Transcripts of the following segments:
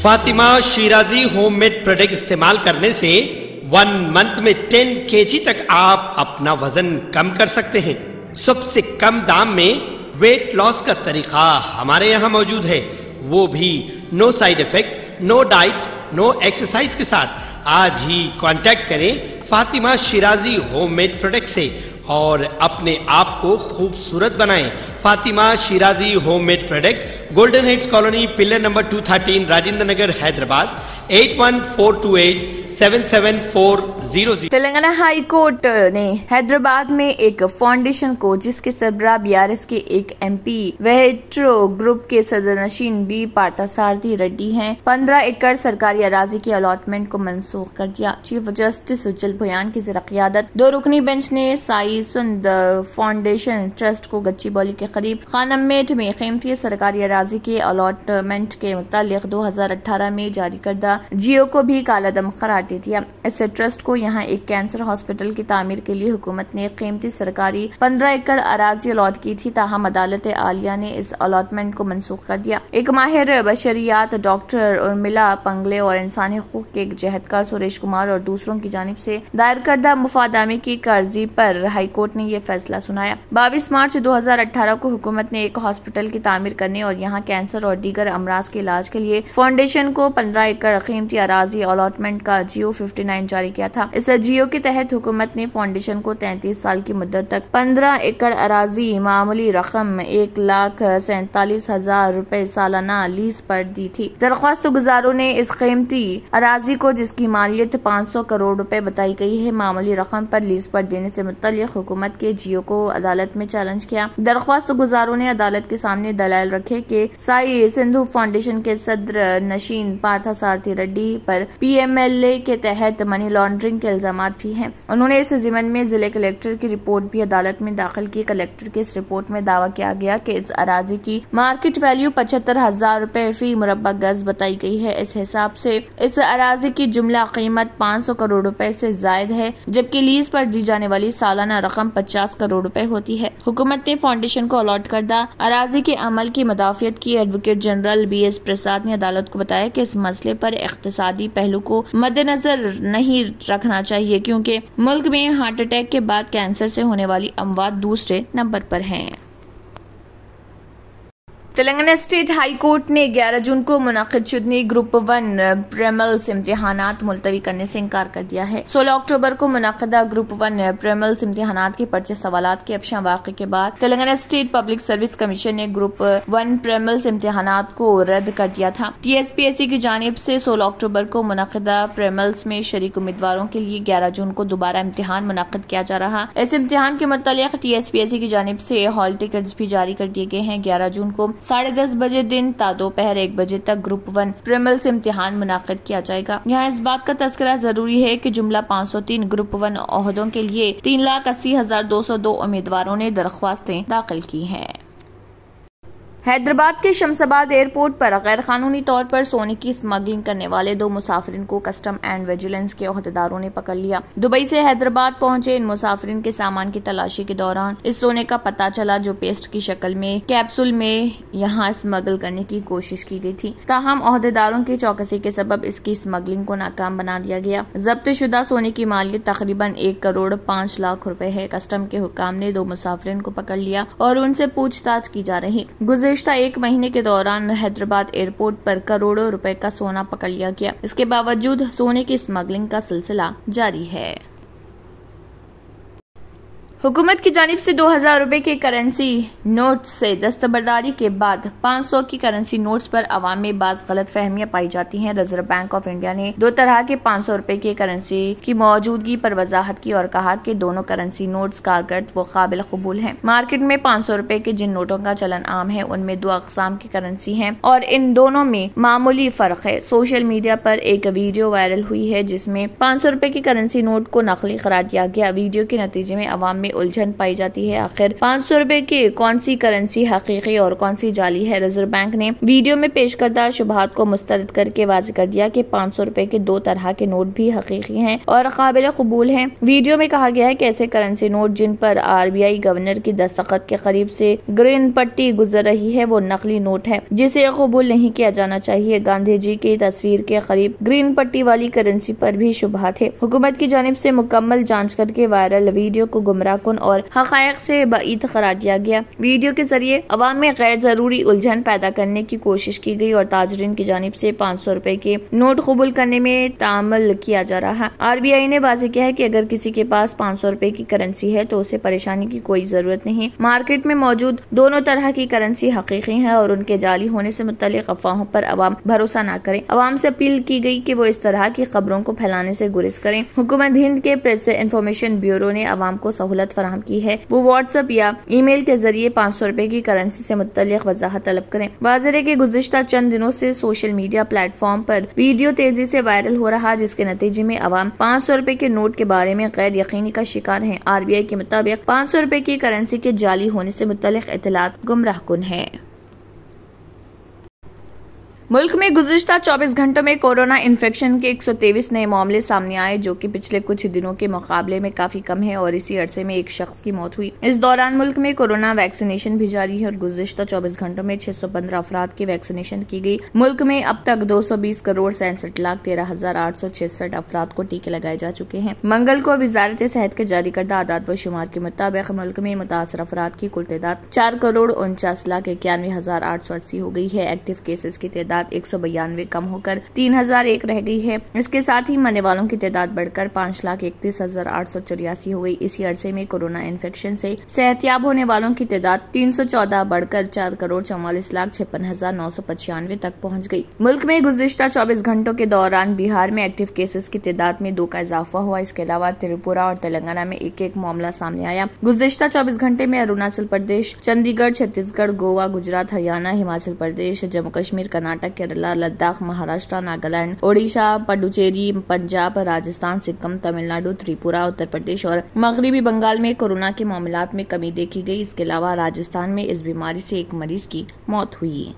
Fatima Shirazi homemade product इस्तेमाल करने से 1 मंथ में 10 kg तक आप अपना वजन कम कर सकते हैं। सबसे कम दाम में वेट लॉस का तरीका हमारे यहाँ मौजूद है, वो भी no side effect, no diet, no exercise के साथ। आज ही कांटेक्ट करें फातिमा शिराजी होममेड प्रोडक्ट से और अपने आप को खूबसूरत बनाएं। Fatima Shirazi homemade product, golden heads colony, pillar number 213, Rajendra Nagar, Hyderabad 8142877400। Telangana high court ने हैदराबाद में एक फाउंडेशन को जिसके सरबराह BRS के एक MP वेहेट्रो ग्रुप के सदरनशीन बी पार्थसारथी रेड्डी हैं, 15 एकड़ सरकारी अराजी की अलॉटमेंट को मनसूख कर दिया। चीफ जस्टिस उज्जवल भुयान की ज़ेर क़ियादत 2 रुकनी बेंच ने साई सुंद फाउंडेशन ट्रस्ट को गच्चीबौली के करीब खानममेट में कीमती सरकारी अराजी के अलॉटमेंट के मुतालिक 2018 में जारी करदा जियो को भी कालादम करार दे दिया। इस ट्रस्ट को यहाँ एक कैंसर हॉस्पिटल की तामीर के लिए हुकूमत ने कीमती सरकारी 15 एकड़ अराजी अलॉट की थी, ताहम अदालत आलिया ने इस अलॉटमेंट को मनसूख कर दिया। एक माहिर बशरियात डॉक्टर उर्मिला पंगले और इंसानी हकूक के एक जहदकार सुरेश कुमार और दूसरों की जानिब से दायर करदा मुफादामे की कर्जी पर हाईकोर्ट ने यह फैसला सुनाया। 22 मार्च 2018 को हुकूमत ने एक हॉस्पिटल की तामीर करने और यहाँ कैंसर और दीगर अमराज के इलाज के लिए फाउंडेशन को 15 एकड़ कीमती अराजी अलॉटमेंट का जियो 59 जारी किया था। इस जियो के तहत हुकूमत ने फाउंडेशन को 33 साल की मुद्दत तक 15 एकड़ अराजी मामूली रकम 1,47,000 रुपए सालाना लीज पर दी थी। दरख्वास्त गुजारों ने इस कीमती अराजी को जिसकी मालियत 500 करोड़ रुपए बताई गई है, मामूली रकम पर लीज पर देने से मुतल्लिक हुकूमत के जियो को अदालत में चैलेंज किया। दरख्वास्त गुजारों ने अदालत के सामने दलाइल रखे कि साई सिंधु फाउंडेशन के सदर नशीन पार्थसारथी रेड्डी पर PMLA के तहत मनी लॉन्ड्रिंग के इल्जाम भी हैं। उन्होंने इस जिम्मन में जिले कलेक्टर की रिपोर्ट भी अदालत में दाखिल की। कलेक्टर की इस रिपोर्ट में दावा किया गया कि इस अराजी की मार्केट वैल्यू 75,000 रुपए फी मुरब्बा गज बताई गई है। इस हिसाब से इस अराजी की जुमला कीमत 500 करोड़ रुपए से जायद है, जबकि लीज पर दी जाने वाली सालाना रकम 50 करोड़ रुपए होती है। हुकूमत ने फाउंडेशन को अलॉट करदा अराजी के अमल की मदाफियत की। एडवोकेट जनरल BS प्रसाद ने अदालत को बताया कि इस मसले पर इख्तिसादी पहलू को मद्देनजर नहीं रखना चाहिए, क्योंकि मुल्क में हार्ट अटैक के बाद कैंसर से होने वाली अमवात दूसरे नंबर पर हैं। तेलंगाना स्टेट हाई कोर्ट ने 11 जून को मुनाकिद शुदनी ग्रुप 1 प्रीलिम्स इम्तिहानात मुलतवी करने से इनकार कर दिया है। 16 अक्टूबर को मुनाकिदा ग्रुप 1 प्रीलिम्स इम्तिहानात के पर्चे सवालात के अफशा वाक़े के बाद Telangana state public service commission ने ग्रुप 1 प्रीलिम्स इम्तिहानात को रद्द कर दिया था। TSPSC की जानिब से 16 अक्टूबर को मुनाकिदा प्रीलिम्स में शरीक उम्मीदवारों के लिए 11 जून को दोबारा इम्तिहान मुनाकिद किया जा रहा। इस इम्तिहान के मुतालिक TSPSC की जानिब से हॉल टिकट्स भी जारी कर दिए गए हैं। 11 जून को 10:30 बजे दिन ता दोपहर 1 बजे तक ग्रुप 1 प्रीलिम्स इम्तिहान मुनाकिद किया जाएगा। यहाँ इस बात का तस्करा जरूरी है कि जुमला 503 ग्रुप 1 ओहदों के लिए 3,80,202 उम्मीदवारों ने दरख्वास्तें दाखिल की हैं। हैदराबाद के शमशाबाद एयरपोर्ट पर गैर कानूनी तौर पर सोने की स्मगलिंग करने वाले 2 मुसाफिरीन को कस्टम एंड विजिलेंस के ओहदेदारों ने पकड़ लिया। दुबई से हैदराबाद पहुंचे इन मुसाफिरीन के सामान की तलाशी के दौरान इस सोने का पता चला, जो पेस्ट की शक्ल में कैप्सूल में यहाँ स्मगल करने की कोशिश की गई थी। ताहम ओहदेदारों की चौकसी के सबब इसकी स्मगलिंग को नाकाम बना दिया गया। जब्त शुदा सोने की मालियत तकरीबन 1 करोड़ 5 लाख रुपए है। कस्टम के हुक्काम ने 2 मुसाफिरीन को पकड़ लिया और उनसे पूछताछ की जा रही। गुज़िश्ता 1 महीने के दौरान हैदराबाद एयरपोर्ट पर करोड़ों रुपए का सोना पकड़ लिया गया। इसके बावजूद सोने की स्मगलिंग का सिलसिला जारी है। हुकूमत की जानिब से 2,000 रुपए के करेंसी नोट से दस्तबरदारी के बाद 500 की करेंसी नोट्स पर अवाम में बाज़ गलत फहमियाँ पाई जाती हैं। रिजर्व बैंक ऑफ इंडिया ने 2 तरह के 500 रुपए के करेंसी की मौजूदगी पर वजाहत की और कहा कि दोनों करेंसी नोट्स कारगर व काबिल कबूल हैं। मार्केट में 500 रुपए के जिन नोटों का चलन आम है उनमें 2 अक़साम की करेंसी हैं और इन दोनों में मामूली फर्क है। सोशल मीडिया पर एक वीडियो वायरल हुई है जिसमें 500 रुपए की करेंसी नोट को नकली करार दिया गया। वीडियो के नतीजे में अवाम में उलझन पाई जाती है। आखिर 500 रुपए की कौन सी करेंसी हकीकी और कौन सी जाली है? रिजर्व बैंक ने वीडियो में पेश करदा शुबहात को मुस्तरद करके वाज़ेह कर दिया कि 500 रुपए के 2 तरह के नोट भी हकीकी हैं और काबिल कबूल हैं। वीडियो में कहा गया है कि ऐसे करेंसी नोट जिन पर RBI गवर्नर की दस्तखत के करीब से ग्रीन पट्टी गुजर रही है वो नकली नोट है जिसे कबूल नहीं किया जाना चाहिए। गांधी जी की तस्वीर के करीब ग्रीन पट्टी वाली करेंसी पर भी शुबहात है। हुकूमत की जानिब से मुकम्मल जांच करके वायरल वीडियो को गुमराहकुन और हकायक से बईद करार दिया गया। वीडियो के जरिए अवाम में गैर जरूरी उलझन पैदा करने की कोशिश की गई और ताजरीन की जानिब से 500 रुपए के नोट कबूल करने में तामल किया जा रहा है। RBI ने वाज़ेह किया है कि अगर किसी के पास 500 रुपए की करेंसी है तो उसे परेशानी की कोई जरूरत नहीं। मार्केट में मौजूद दोनों तरह की करेंसी हकीकी है और उनके जाली होने से मुतल्लिक अफवाहों पर अवाम भरोसा न करें। अवाम से अपील की गई कि वो इस तरह की खबरों को फैलाने से गुरेज करें। हुकूमत हिंद के प्रेस इंफॉर्मेशन ब्यूरो ने अवाम को सहूलत फराहम की है। वो व्हाट्सएप या ईमेल के जरिए 500 रुपए की करेंसी से मुतल्लिक वजाहत तलब करें। वाज़ेह है कि गुज़िश्ता चंद दिनों से सोशल मीडिया प्लेटफॉर्म पर वीडियो तेजी से वायरल हो रहा जिसके नतीजे में अवाम 500 रुपए के नोट के बारे में गैर यकीनी का शिकार है। RBI के मुताबिक 500 रुपए की करेंसी के जाली होने से मुतल्लिक इत्तलात गुमराहकुन है। मुल्क में गुज़िश्ता 24 घंटों में कोरोना इन्फेक्शन के 123 नए मामले सामने आए जो कि पिछले कुछ दिनों के मुकाबले में काफी कम है और इसी अरसे में एक शख्स की मौत हुई। इस दौरान मुल्क में कोरोना वैक्सीनेशन भी जारी है और गुज़िश्ता 24 घंटों में 615 अफराद की वैक्सीनेशन की गई। मुल्क में अब तक 220 करोड़ 67,13,866 अफराद को टीके लगाए जा चुके हैं। मंगल को वजारत सेहत के जारी करदा आदाद व शुमार के मुताबिक मुल्क में मुतासर अफराद की कुल तादाद 4,49,91,880 हो गई है। एक्टिव केसेस की तादाद 192 कम होकर 3,001 रह गई है। इसके साथ ही मरने वालों की तादाद बढ़कर 5,31,884 हो गई। इसी अरसे में कोरोना इन्फेक्शन से सेहतयाब होने वालों की तादाद 314 बढ़कर 4,44,56,995 तक पहुंच गई। मुल्क में गुज़िश्ता 24 घंटों के दौरान बिहार में एक्टिव केसेस की तादाद में 2 का इजाफा हुआ। इसके अलावा त्रिपुरा और तेलंगाना में एक मामला सामने आया। गुज़िश्ता 24 घंटे में अरुणाचल प्रदेश, चंडीगढ़, छत्तीसगढ़, गोवा, गुजरात, हरियाणा, हिमाचल प्रदेश, जम्मू कश्मीर, कर्नाटक, केरला, लद्दाख, महाराष्ट्र, नागालैंड, ओडिशा, पुडुचेरी, पंजाब, राजस्थान, सिक्किम, तमिलनाडु, त्रिपुरा, उत्तर प्रदेश और मगरबी बंगाल में कोरोना के मामलात में कमी देखी गई। इसके अलावा राजस्थान में इस बीमारी से एक मरीज की मौत हुई।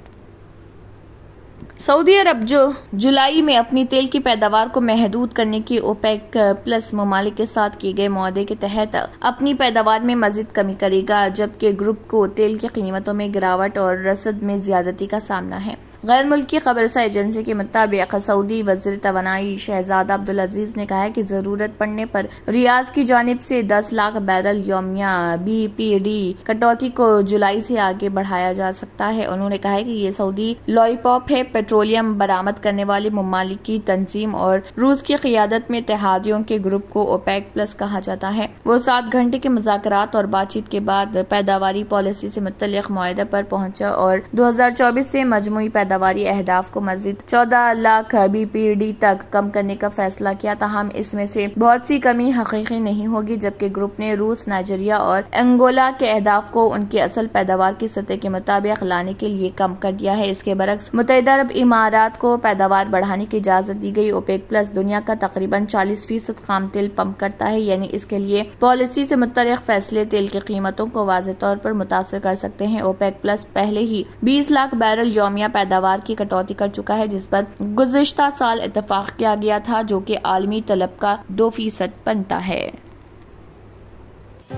सऊदी अरब जो जुलाई में अपनी तेल की पैदावार को महदूद करने की ओपेक प्लस ममालिक के साथ किए गए मुआहदे के तहत अपनी पैदावार में मजीद कमी करेगा, जबकि ग्रुप को तेल की कीमतों में गिरावट और रसद में ज्यादती का सामना है। गैर मुल्की खबरसा एजेंसी के मुताबिक सऊदी वज़ीर तवानाई शहजादा अब्दुल अजीज ने कहा है कि जरूरत पड़ने पर रियाज की जानिब से 10 लाख बैरल यौमिया BPD कटौती को जुलाई से आगे बढ़ाया जा सकता है। उन्होंने कहा है कि ये सऊदी लॉलीपॉप है। पेट्रोलियम बरामद करने वाली ममालिक की तंजीम और रूस की क़ियादत में इत्तेहादियों के ग्रुप को ओपेक प्लस कहा जाता है। वो 7 घंटे के मुज़ाकरात और बातचीत के बाद पैदावारी पॉलिसी से मुतल्लिक़ मुआहदे पर पहुंचा और 2024 से मजमूई पैदावारी अहदाफ को मजीद 14 लाख BPD तक कम करने का फैसला किया। ताहम इसमें से बहुत सी कमी हकीकी नहीं होगी, जबकि ग्रुप ने रूस, नाइजीरिया और अंगोला के अहदाफ को उनकी असल पैदावार की सतह के मुताबिक लाने के लिए कम कर दिया है। इसके बरक्स मुत्तहिदा अरब इमारात को पैदावार बढ़ाने की इजाजत दी गई। ओपेक प्लस दुनिया का तकरीबन 40% खाम तेल पंप करता है, यानी इसके लिए पॉलिसी से मुतल्लिक़ फैसले तेल की कीमतों को वाज़ेह तौर पर मुतासर कर सकते हैं। ओपेक प्लस पहले ही 20 लाख बैरल यौमिया पैदावार की कटौती कर चुका है, जिस पर गुज़िश्ता साल इत्तफाक किया गया था, जो कि आलमी तलब का 2% बनता है।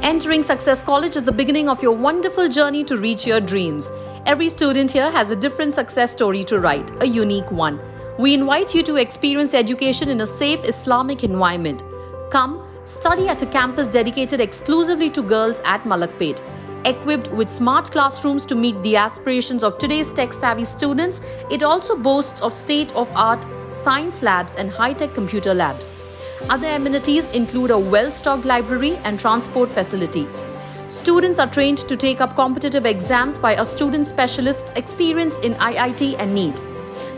Entering Success College is the beginning of your wonderful journey to reach your dreams. Every student here has a different success story to write, a unique one. We invite you to experience education in a safe Islamic environment. Come, study at a campus dedicated exclusively to girls at Malakpet. Equipped with smart classrooms to meet the aspirations of today's tech-savvy students, it also boasts of state-of-art science labs and high-tech computer labs. Other amenities include a well-stocked library and transport facility. Students are trained to take up competitive exams by our student specialists experienced in IIT and NEET.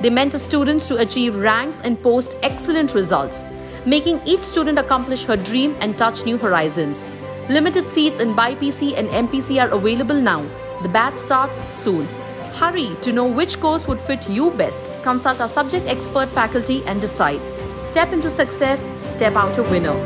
They mentor students to achieve ranks and post excellent results, making each student accomplish her dream and touch new horizons. Limited seats in BIPC and MPC are available now. The batch starts soon. Hurry to know which course would fit you best. Consult our subject expert faculty and decide. Step into success, step out a winner.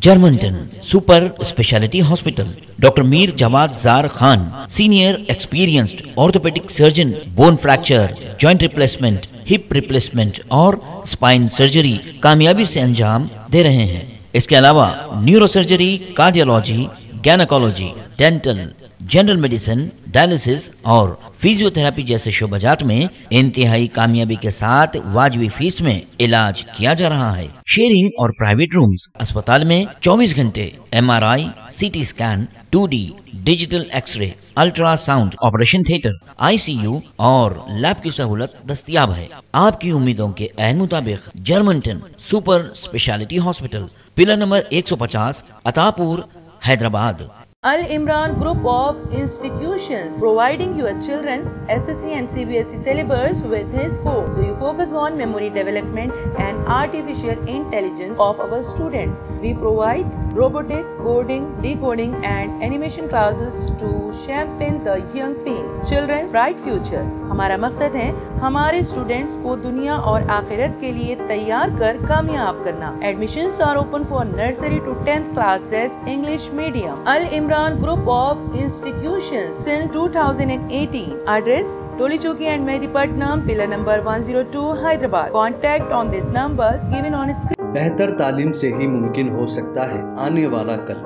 Germanton super speciality hospital, doctor Mir Jawad Jar Khan, senior experienced orthopaedic surgeon, bone fracture, joint replacement, hip replacement और spine surgery कामयाबी से अंजाम दे रहे हैं। इसके अलावा neurosurgery, cardiology, gynaecology, dental, general medicine, dialysis और फिजियोथेरेपी जैसे शोबाजात में इंतहाई कामयाबी के साथ वाजिबी फीस में इलाज किया जा रहा है। शेयरिंग और प्राइवेट रूम्स, अस्पताल में 24 घंटे MRI, CT scan, 2D digital x-ray, ultrasound, operation theatre, ICU और लैब की सहूलत दस्तयाब है। आपकी उम्मीदों के ऐन मुताबिक Germanton super speciality hospital, pillar number 150, Attapur, Hyderabad. Al Imran Group of Institutions, providing your children's SSC and CBSE syllabus with his course. So you focus on memory development and artificial intelligence of our students. We provide robotic, coding, decoding and animation classes to champion the young teen children's bright future. हमारा मकसद है हमारे students को दुनिया और आखिरत के लिए तैयार कर कामयाब करना। Admissions are open for nursery to 10th classes English medium. Al Imran Group of Institutions since 2018. Address Toli Chowki and Mehdipatnam, pillar number 102, Hyderabad. Contact on these numbers given on screen. बेहतर तालीम से ही मुमकिन हो सकता है आने वाला कल।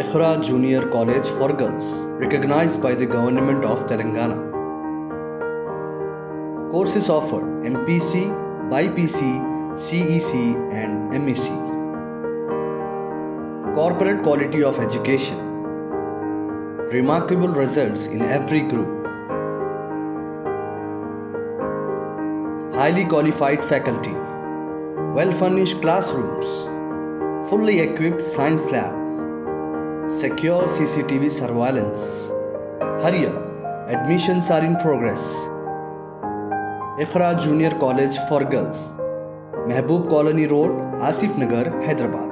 Iqra junior college for girls, recognized by the Government of Telangana. Courses offered: MPC, BPC, CEC and MEC. Corporate quality of education. Remarkable results in every group. Highly qualified faculty. Well-furnished classrooms. Fully equipped science lab. Secure CCTV surveillance. Hurry up, admissions are in progress. Ikhra Junior College for Girls, Mehboob Colony Road, Asif Nagar, Hyderabad.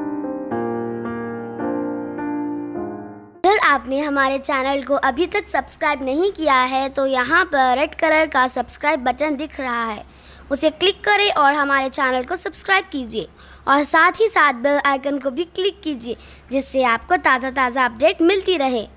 अगर आपने हमारे channel को अभी तक subscribe नहीं किया है तो यहाँ पर रेड कलर का सब्सक्राइब बटन दिख रहा है, उसे क्लिक करें और हमारे चैनल को सब्सक्राइब कीजिए और साथ ही साथ बेल आइकन को भी क्लिक कीजिए जिससे आपको ताज़ा अपडेट मिलती रहे।